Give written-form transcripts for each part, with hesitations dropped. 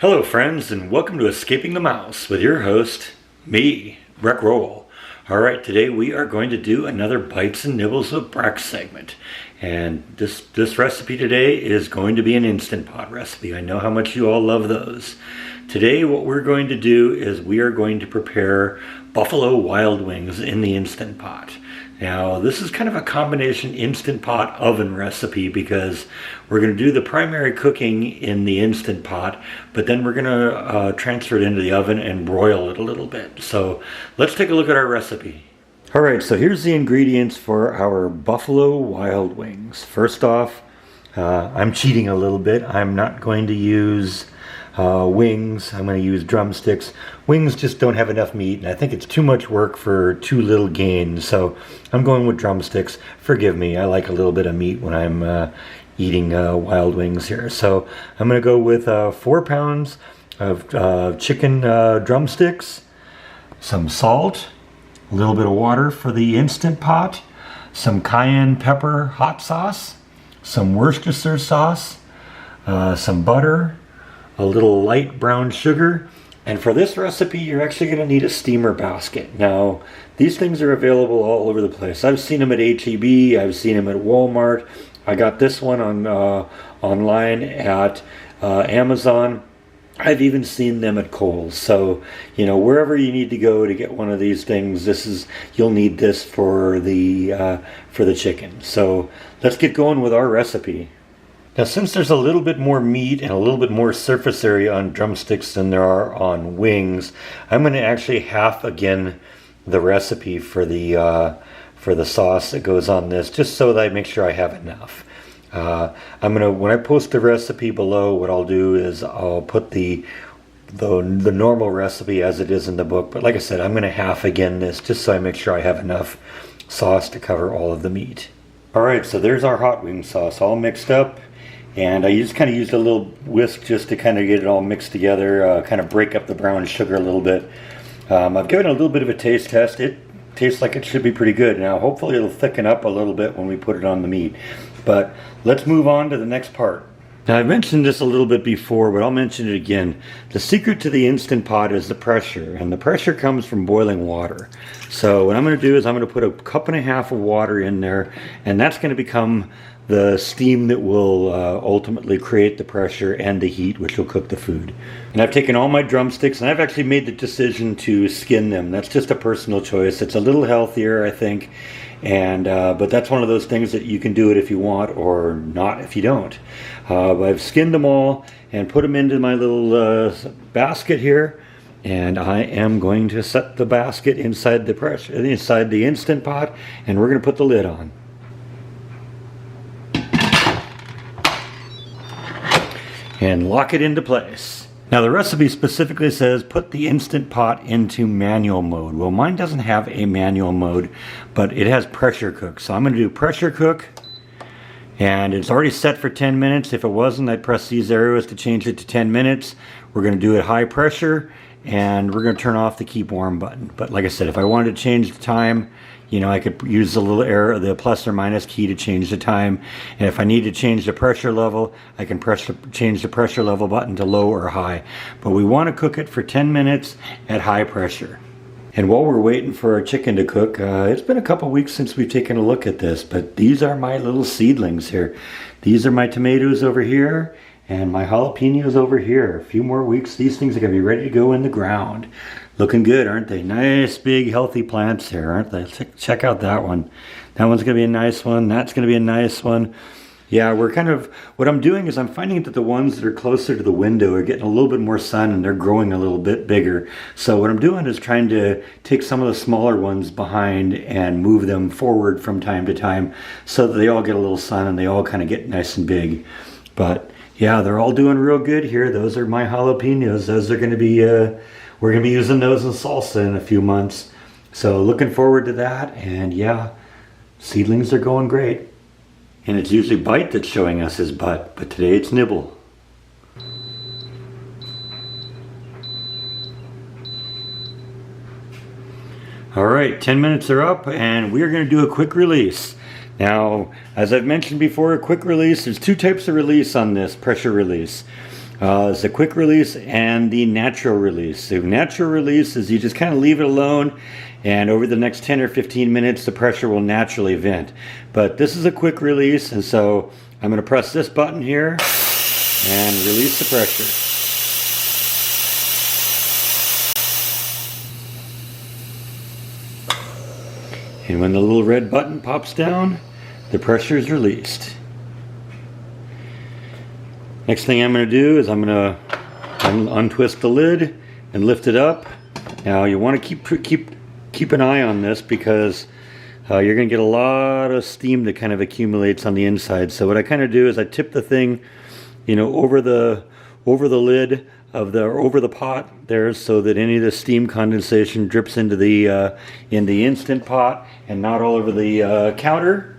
Hello friends, and welcome to Escaping the Mouse with your host, me, Breck Roll. Alright, today we are going to do another Bites and Nibbles with Breck segment. And this recipe today is going to be an Instant Pot recipe. I know how much you all love those. Today what we're going to do is we are going to prepare Buffalo Wild Wings in the Instant Pot. Now this is kind of a combination Instant Pot oven recipe because we're going to do the primary cooking in the Instant Pot, but then we're going to transfer it into the oven and broil it a little bit. So let's take a look at our recipe. Alright, so here's the ingredients for our Buffalo Wild Wings. First off, I'm cheating a little bit. I'm not going to use wings. I'm going to use drumsticks. Wings just don't have enough meat, and I think it's too much work for too little gain, so I'm going with drumsticks. Forgive me, I like a little bit of meat when I'm eating wild wings here. So I'm going to go with 4 pounds of chicken drumsticks, some salt, a little bit of water for the Instant Pot, some cayenne pepper hot sauce, some Worcestershire sauce, some butter, a little light brown sugar, and for this recipe you're actually going to need a steamer basket. Now these things are available all over the place. I've seen them at H-E-B, I've seen them at Walmart. I got this one on online at Amazon. I've even seen them at Kohl's. So you know, wherever you need to go to get one of these things, you'll need this for the chicken. So let's get going with our recipe. Now since there's a little bit more meat and a little bit more surface area on drumsticks than there are on wings, I'm going to actually half again the recipe for the sauce that goes on this, just so that I make sure I have enough. When I post the recipe below, what I'll do is I'll put the normal recipe as it is in the book, but like I said, I'm going to half again this just so I make sure I have enough sauce to cover all of the meat. Alright, so there's our hot wing sauce all mixed up. And I just kind of used a little whisk just to kind of get it all mixed together, kind of break up the brown sugar a little bit. I've given it a little bit of a taste test. It tastes like it should be pretty good. Now hopefully it'll thicken up a little bit when we put it on the meat. But let's move on to the next part. Now I've mentioned this a little bit before, but I'll mention it again. The secret to the Instant Pot is the pressure, and the pressure comes from boiling water. So what I'm going to do is I'm going to put 1.5 cups of water in there, and that's going to become the steam that will ultimately create the pressure and the heat which will cook the food. And I've taken all my drumsticks and I've actually made the decision to skin them. That's just a personal choice. It's a little healthier, I think, and but that's one of those things that you can do it if you want or not if you don't. I've skinned them all and put them into my little basket here, and I am going to set the basket inside the Instant Pot, and we're going to put the lid on. And lock it into place. Now the recipe specifically says put the Instant Pot into manual mode. Well, mine doesn't have a manual mode, but it has pressure cook. So I'm going to do pressure cook, and it's already set for 10 minutes. If it wasn't, I'd press these arrows to change it to 10 minutes. We're going to do it high pressure, and we're going to turn off the keep warm button. But like I said, if I wanted to change the time, you know, I could use the little arrow, the plus or minus key, to change the time. And if I need to change the pressure level, I can change the pressure level button to low or high. But we want to cook it for 10 minutes at high pressure. And while we're waiting for our chicken to cook, it's been a couple weeks since we've taken a look at this, but these are my little seedlings here. These are my tomatoes over here, and my jalapenos over here. A few more weeks, these things are going to be ready to go in the ground. Looking good, aren't they? Nice, big, healthy plants here, aren't they? Check out that one. That one's going to be a nice one. That's going to be a nice one. Yeah, what I'm doing is I'm finding that the ones that are closer to the window are getting a little bit more sun, and they're growing a little bit bigger. So what I'm doing is trying to take some of the smaller ones behind and move them forward from time to time so that they all get a little sun and they all kind of get nice and big. But yeah, they're all doing real good here. Those are my jalapenos. Those are going to be, we're going to be using those in salsa in a few months. So looking forward to that. And yeah, seedlings are going great. And it's usually Byte that's showing us his butt, but today it's Nibble. Alright, 10 minutes are up, and we are going to do a quick release. Now, as I've mentioned before, a quick release, there's two types of release on this, pressure release. Is the quick release and the natural release. The natural release is you just kind of leave it alone, and over the next 10 or 15 minutes the pressure will naturally vent. But this is a quick release, and so I'm going to press this button here and release the pressure. And when the little red button pops down, the pressure is released. Next thing I'm going to do is I'm going to untwist the lid and lift it up. Now you want to keep an eye on this, because you're going to get a lot of steam that kind of accumulates on the inside. So what I kind of do is I tip the thing, you know, over the lid of over the pot there, so that any of the steam condensation drips into the instant pot and not all over the counter.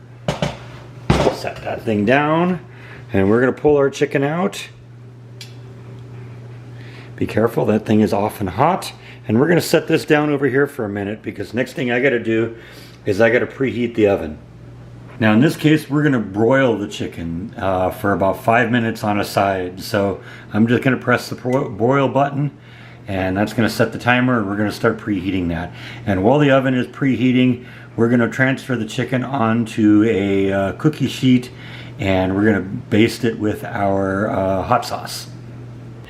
Set that thing down. And we're going to pull our chicken out. Be careful, that thing is often hot. And we're going to set this down over here for a minute, because next thing I got to do is I got to preheat the oven. Now in this case we're going to broil the chicken for about 5 minutes on a side. So I'm just going to press the broil button, and that's going to set the timer, and we're going to start preheating that. And while the oven is preheating, we're going to transfer the chicken onto a cookie sheet, and we're going to baste it with our hot sauce.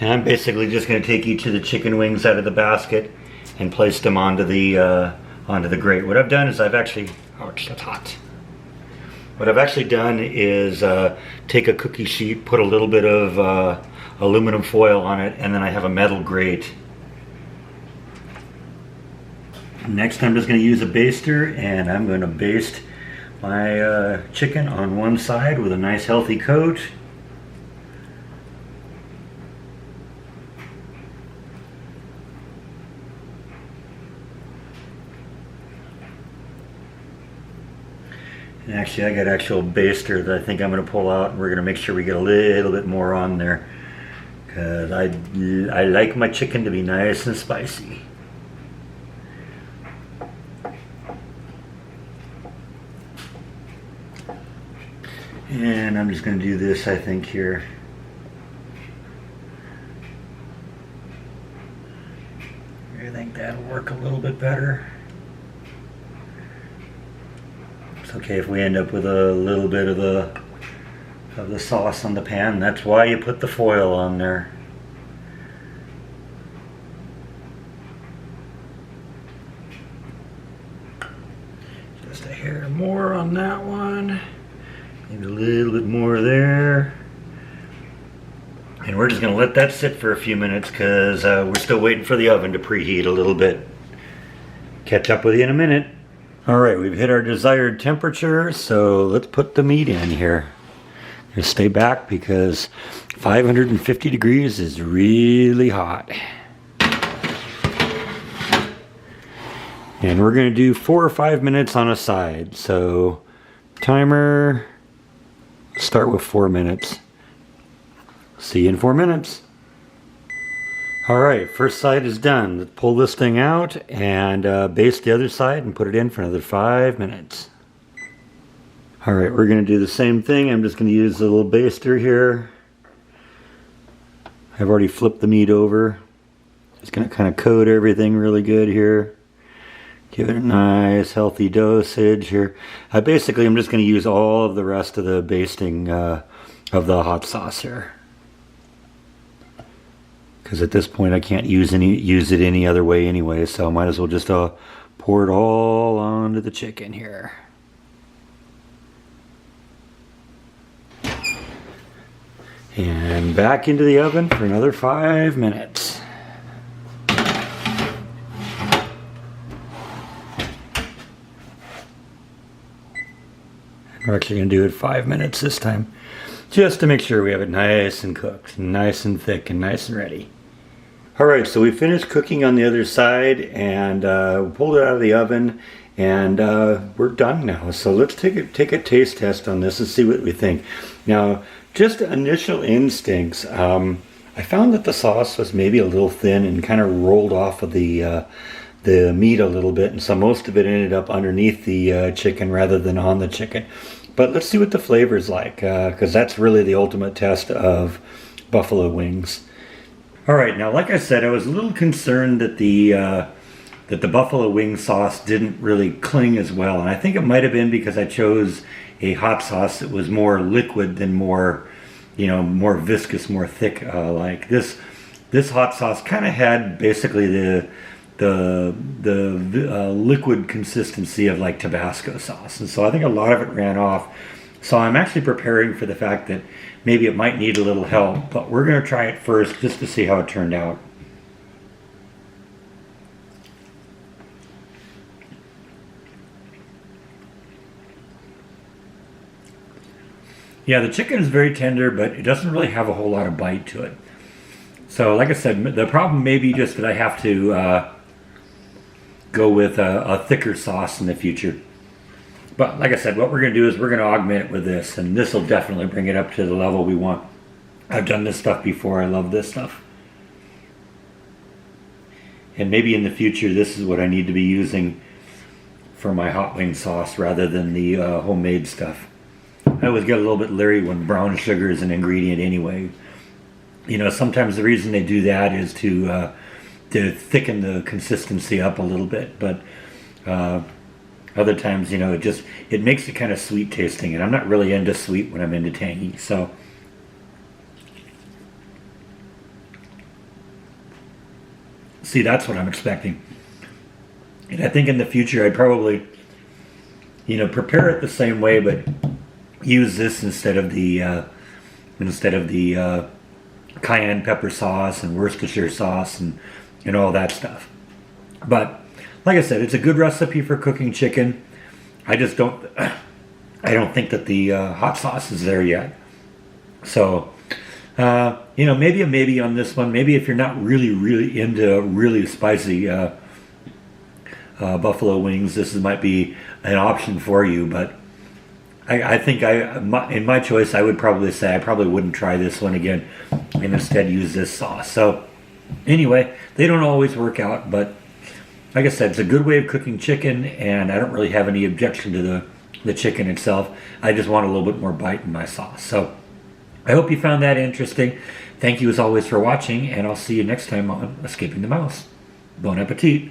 And I'm basically just going to take each of the chicken wings out of the basket and place them onto the grate. What I've done is I've actually, ouch, that's hot. What I've actually done is take a cookie sheet, put a little bit of aluminum foil on it, and then I have a metal grate. Next I'm just going to use a baster, and I'm going to baste my chicken on one side with a nice healthy coat. And actually I got actual baster that I think I'm going to pull out, and we're going to make sure we get a little bit more on there, because I like my chicken to be nice and spicy. And I'm just going to do this, I think, here. I think that'll work a little bit better. It's okay if we end up with a little bit of the sauce on the pan. That's why you put the foil on there. Just a hair more on that one. Maybe a little bit more there. And we're just going to let that sit for a few minutes, because we're still waiting for the oven to preheat a little bit. Catch up with you in a minute. Alright, we've hit our desired temperature, so let's put the meat in here. Just stay back, because 550 degrees is really hot. And we're going to do 4 or 5 minutes on a side. So timer, start with 4 minutes. See you in 4 minutes. Alright, first side is done. Let's pull this thing out and baste the other side and put it in for another 5 minutes. Alright, we're going to do the same thing. I'm just going to use a little baster here. I've already flipped the meat over. Just going to kind of coat everything really good here. Give it a nice healthy dosage here. I'm just going to use all of the rest of the basting of the hot sauce here, because at this point I can't use it any other way anyway, so I might as well just pour it all onto the chicken here. And back into the oven for another 5 minutes. We're actually going to do it 5 minutes this time, just to make sure we have it nice and cooked, nice and thick and nice and ready. Alright, so we finished cooking on the other side, and we pulled it out of the oven, and we're done now. So let's take a taste test on this and see what we think. Now, just initial instincts, I found that the sauce was maybe a little thin and kind of rolled off of the meat a little bit, and so most of it ended up underneath the chicken rather than on the chicken. But let's see what the flavor's like, because that's really the ultimate test of buffalo wings. All right, now like I said, I was a little concerned that the buffalo wing sauce didn't really cling as well, and I think it might have been because I chose a hot sauce that was more liquid than more, more viscous, more thick. Like this hot sauce kind of had basically the liquid consistency of like Tabasco sauce, and so I think a lot of it ran off. So I'm actually preparing for the fact that maybe it might need a little help, but we're going to try it first just to see how it turned out. Yeah, the chicken is very tender, but it doesn't really have a whole lot of bite to it. So like I said, the problem may be just that I have to go with a thicker sauce in the future. But like I said, what we're going to do is we're going to augment it with this, and this will definitely bring it up to the level we want. I've done this stuff before. I love this stuff. And maybe in the future, this is what I need to be using for my hot wing sauce rather than the homemade stuff. I always get a little bit leery when brown sugar is an ingredient anyway. Sometimes the reason they do that is to thicken the consistency up a little bit, but other times, it makes it kind of sweet tasting, and I'm not really into sweet when I'm into tangy. So, see, that's what I'm expecting. And I think in the future, I'd probably, prepare it the same way, but use this instead of the cayenne pepper sauce and Worcestershire sauce and all that stuff. But like I said, it's a good recipe for cooking chicken. I just don't think that the hot sauce is there yet. So, maybe a maybe on this one. Maybe if you're not really into really spicy buffalo wings, this might be an option for you. But I think in my choice, I would probably say I probably wouldn't try this one again and instead use this sauce. So anyway, they don't always work out, but like I said, it's a good way of cooking chicken, and I don't really have any objection to the chicken itself. I just want a little bit more bite in my sauce. So I hope you found that interesting. Thank you as always for watching, and I'll see you next time on Escaping the Mouse. Bon appetit.